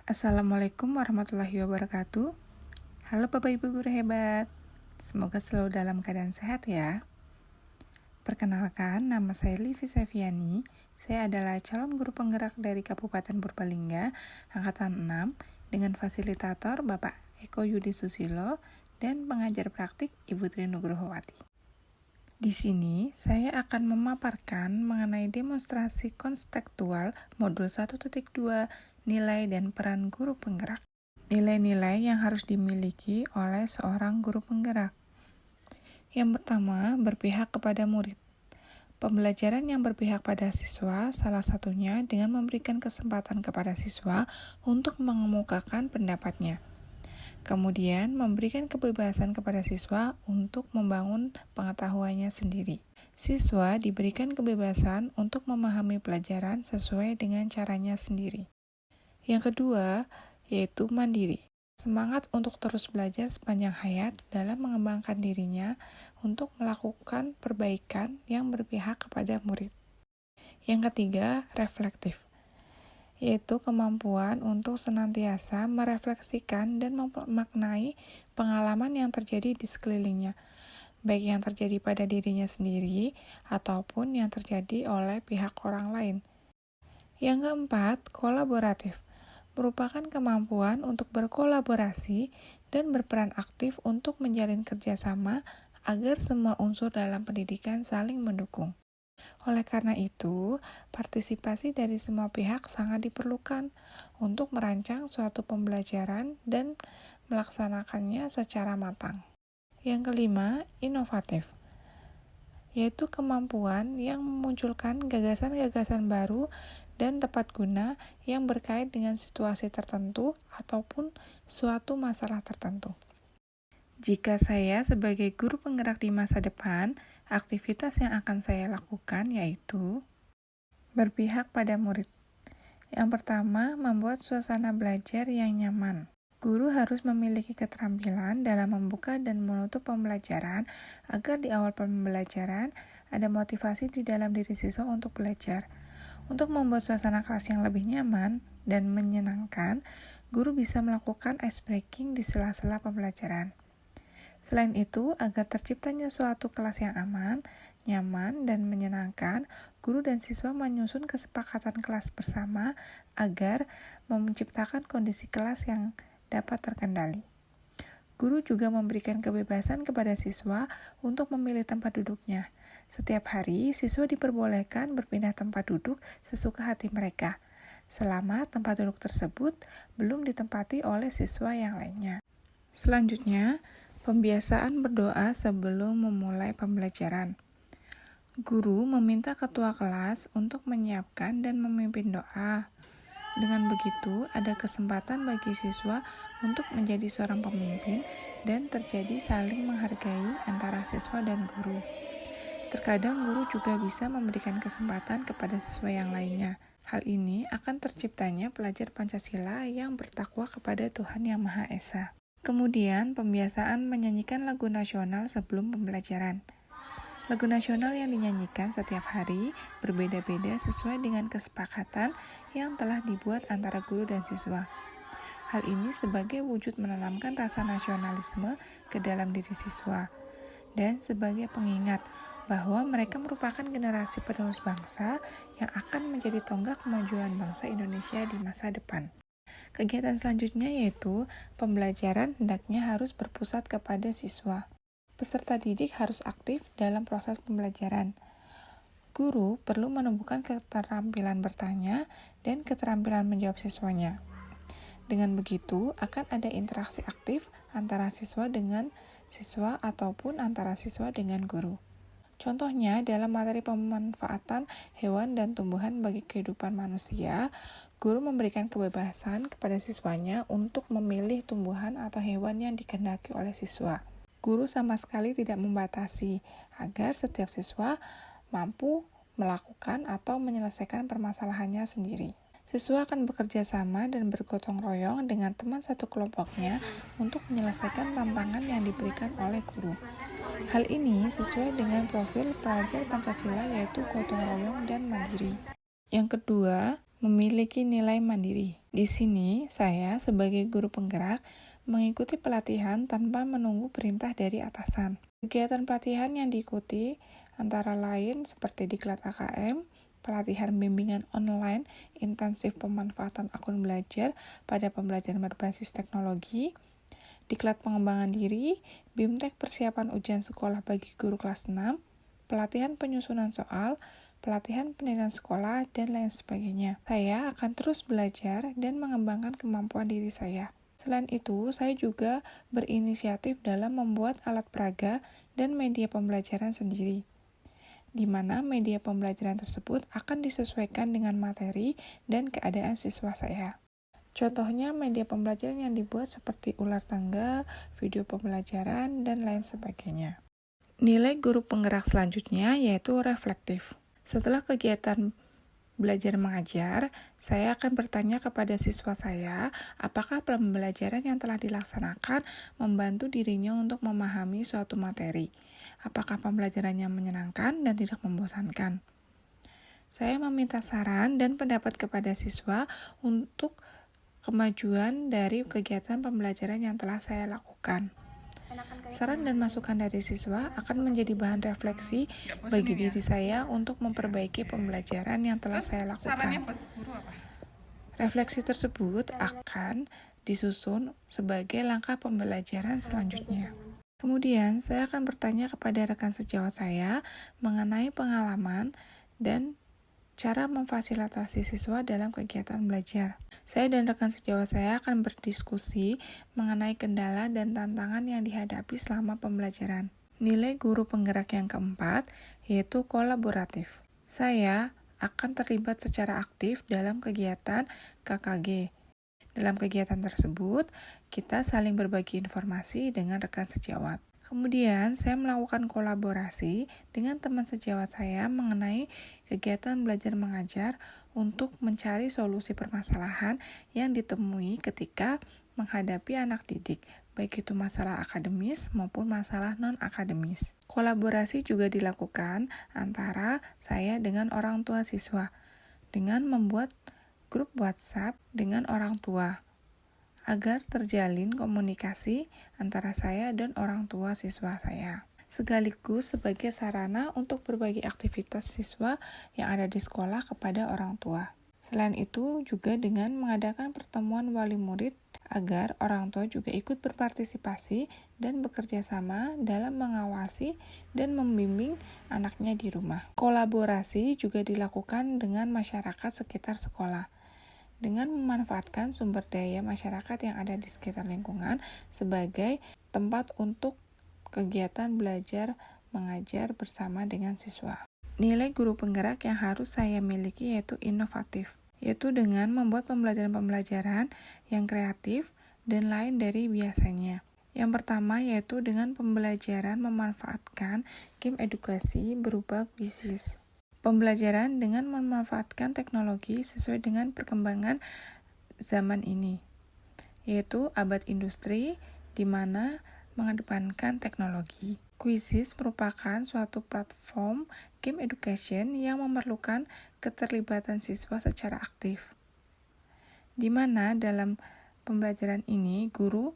Assalamualaikum warahmatullahi wabarakatuh. Halo Bapak Ibu guru hebat. Semoga selalu dalam keadaan sehat ya. Perkenalkan, nama saya Livi Seviani. Saya adalah calon guru penggerak dari Kabupaten Purbalingga, angkatan 6, dengan fasilitator Bapak Eko Yudi Susilo dan pengajar praktik Ibu Tri Nugrohowati. Di sini, saya akan memaparkan mengenai demonstrasi konstekstual modul 1.2, nilai dan peran guru penggerak. Nilai-nilai yang harus dimiliki oleh seorang guru penggerak. Yang pertama, berpihak kepada murid. Pembelajaran yang berpihak pada siswa salah satunya dengan memberikan kesempatan kepada siswa untuk mengemukakan pendapatnya. Kemudian, memberikan kebebasan kepada siswa untuk membangun pengetahuannya sendiri. Siswa diberikan kebebasan untuk memahami pelajaran sesuai dengan caranya sendiri. Yang kedua, yaitu mandiri. Semangat untuk terus belajar sepanjang hayat dalam mengembangkan dirinya untuk melakukan perbaikan yang berpihak kepada murid. Yang ketiga, reflektif, yaitu kemampuan untuk senantiasa merefleksikan dan memaknai pengalaman yang terjadi di sekelilingnya, baik yang terjadi pada dirinya sendiri ataupun yang terjadi oleh pihak orang lain. Yang keempat, kolaboratif, merupakan kemampuan untuk berkolaborasi dan berperan aktif untuk menjalin kerjasama agar semua unsur dalam pendidikan saling mendukung. Oleh karena itu, partisipasi dari semua pihak sangat diperlukan untuk merancang suatu pembelajaran dan melaksanakannya secara matang. Yang kelima, inovatif, yaitu kemampuan yang memunculkan gagasan-gagasan baru dan tepat guna yang berkait dengan situasi tertentu ataupun suatu masalah tertentu. Jika saya sebagai guru penggerak di masa depan, aktivitas yang akan saya lakukan yaitu berpihak pada murid. Yang pertama, membuat suasana belajar yang nyaman. Guru harus memiliki keterampilan dalam membuka dan menutup pembelajaran agar di awal pembelajaran ada motivasi di dalam diri siswa untuk belajar. Untuk membuat suasana kelas yang lebih nyaman dan menyenangkan, guru bisa melakukan ice breaking di sela-sela pembelajaran. Selain itu, agar terciptanya suatu kelas yang aman, nyaman, dan menyenangkan, guru dan siswa menyusun kesepakatan kelas bersama agar menciptakan kondisi kelas yang dapat terkendali. Guru juga memberikan kebebasan kepada siswa untuk memilih tempat duduknya. Setiap hari, siswa diperbolehkan berpindah tempat duduk sesuka hati mereka, selama tempat duduk tersebut belum ditempati oleh siswa yang lainnya. Selanjutnya, pembiasaan berdoa sebelum memulai pembelajaran. Guru meminta ketua kelas untuk menyiapkan dan memimpin doa. Dengan begitu, ada kesempatan bagi siswa untuk menjadi seorang pemimpin dan terjadi saling menghargai antara siswa dan guru. Terkadang guru juga bisa memberikan kesempatan kepada siswa yang lainnya. Hal ini akan terciptanya pelajar Pancasila yang bertakwa kepada Tuhan Yang Maha Esa. Kemudian, pembiasaan menyanyikan lagu nasional sebelum pembelajaran. Lagu nasional yang dinyanyikan setiap hari berbeda-beda sesuai dengan kesepakatan yang telah dibuat antara guru dan siswa. Hal ini sebagai wujud menanamkan rasa nasionalisme ke dalam diri siswa dan sebagai pengingat bahwa mereka merupakan generasi penerus bangsa yang akan menjadi tonggak kemajuan bangsa Indonesia di masa depan. Kegiatan selanjutnya yaitu pembelajaran hendaknya harus berpusat kepada siswa. Peserta didik harus aktif dalam proses pembelajaran. Guru perlu menumbuhkan keterampilan bertanya dan keterampilan menjawab siswanya. Dengan begitu, akan ada interaksi aktif antara siswa dengan siswa ataupun antara siswa dengan guru. Contohnya, dalam materi pemanfaatan hewan dan tumbuhan bagi kehidupan manusia, guru memberikan kebebasan kepada siswanya untuk memilih tumbuhan atau hewan yang dikehendaki oleh siswa. Guru sama sekali tidak membatasi agar setiap siswa mampu melakukan atau menyelesaikan permasalahannya sendiri. Siswa akan bekerja sama dan bergotong royong dengan teman satu kelompoknya untuk menyelesaikan tantangan yang diberikan oleh guru. Hal ini sesuai dengan profil pelajar Pancasila yaitu gotong royong dan mandiri. Yang kedua, memiliki nilai mandiri. Di sini, saya sebagai guru penggerak mengikuti pelatihan tanpa menunggu perintah dari atasan. Kegiatan pelatihan yang diikuti antara lain seperti diklat AKM, pelatihan bimbingan online, intensif pemanfaatan akun belajar pada pembelajaran berbasis teknologi, diklat pengembangan diri, BIMTEK persiapan ujian sekolah bagi guru kelas 6, pelatihan penyusunan soal, pelatihan penilaian sekolah, dan lain sebagainya. Saya akan terus belajar dan mengembangkan kemampuan diri saya. Selain itu, saya juga berinisiatif dalam membuat alat peraga dan media pembelajaran sendiri, di mana media pembelajaran tersebut akan disesuaikan dengan materi dan keadaan siswa saya. Contohnya media pembelajaran yang dibuat seperti ular tangga, video pembelajaran, dan lain sebagainya. Nilai guru penggerak selanjutnya yaitu reflektif. Setelah kegiatan belajar mengajar, saya akan bertanya kepada siswa saya apakah pembelajaran yang telah dilaksanakan membantu dirinya untuk memahami suatu materi. Apakah pembelajarannya menyenangkan dan tidak membosankan. Saya meminta saran dan pendapat kepada siswa untuk kemajuan dari kegiatan pembelajaran yang telah saya lakukan. Saran dan masukan dari siswa akan menjadi bahan refleksi bagi diri saya untuk memperbaiki pembelajaran yang telah saya lakukan. Refleksi tersebut akan disusun sebagai langkah pembelajaran selanjutnya. Kemudian, saya akan bertanya kepada rekan sejawat saya mengenai pengalaman dan cara memfasilitasi siswa dalam kegiatan belajar. Saya dan rekan sejawat saya akan berdiskusi mengenai kendala dan tantangan yang dihadapi selama pembelajaran. Nilai guru penggerak yang keempat yaitu kolaboratif. Saya akan terlibat secara aktif dalam kegiatan KKG. Dalam kegiatan tersebut, kita saling berbagi informasi dengan rekan sejawat. Kemudian, saya melakukan kolaborasi dengan teman sejawat saya mengenai kegiatan belajar mengajar untuk mencari solusi permasalahan yang ditemui ketika menghadapi anak didik, baik itu masalah akademis maupun masalah non-akademis. Kolaborasi juga dilakukan antara saya dengan orang tua siswa, dengan membuat grup WhatsApp dengan orang tua, agar terjalin komunikasi antara saya dan orang tua siswa saya. Sekaligus sebagai sarana untuk berbagi aktivitas siswa yang ada di sekolah kepada orang tua. Selain itu, juga dengan mengadakan pertemuan wali murid agar orang tua juga ikut berpartisipasi dan bekerja sama dalam mengawasi dan membimbing anaknya di rumah. Kolaborasi juga dilakukan dengan masyarakat sekitar sekolah, dengan memanfaatkan sumber daya masyarakat yang ada di sekitar lingkungan sebagai tempat untuk kegiatan belajar mengajar bersama dengan siswa. Nilai guru penggerak yang harus saya miliki yaitu inovatif, yaitu dengan membuat pembelajaran-pembelajaran yang kreatif dan lain dari biasanya. Yang pertama yaitu dengan pembelajaran memanfaatkan game edukasi berupa kuisis. Pembelajaran dengan memanfaatkan teknologi sesuai dengan perkembangan zaman ini, yaitu abad industri di mana mengedepankan teknologi. Quizizz merupakan suatu platform game education yang memerlukan keterlibatan siswa secara aktif, di mana dalam pembelajaran ini guru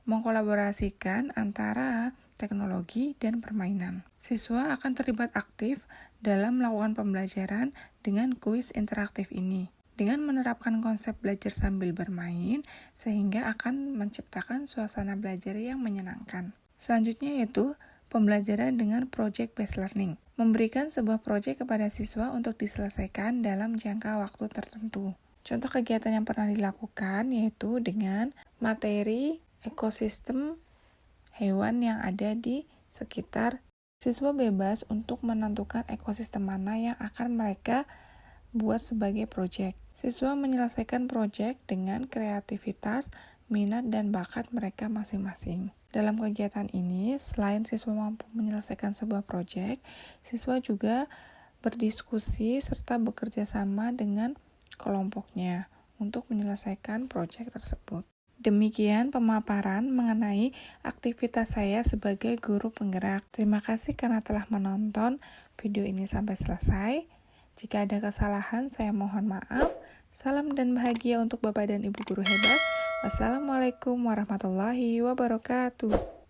mengkolaborasikan antara teknologi dan permainan. Siswa akan terlibat aktif dalam melakukan pembelajaran dengan kuis interaktif ini, dengan menerapkan konsep belajar sambil bermain, sehingga akan menciptakan suasana belajar yang menyenangkan. Selanjutnya yaitu pembelajaran dengan project based learning, memberikan sebuah proyek kepada siswa untuk diselesaikan dalam jangka waktu tertentu. Contoh kegiatan yang pernah dilakukan yaitu dengan materi ekosistem hewan yang ada di sekitar. Siswa bebas untuk menentukan ekosistem mana yang akan mereka buat sebagai proyek. Siswa menyelesaikan proyek dengan kreativitas, minat, dan bakat mereka masing-masing. Dalam kegiatan ini, selain siswa mampu menyelesaikan sebuah proyek, siswa juga berdiskusi serta bekerja sama dengan kelompoknya untuk menyelesaikan proyek tersebut. Demikian pemaparan mengenai aktivitas saya sebagai guru penggerak. Terima kasih karena telah menonton video ini sampai selesai. Jika ada kesalahan, saya mohon maaf. Salam dan bahagia untuk Bapak dan Ibu guru hebat. Wassalamualaikum warahmatullahi wabarakatuh.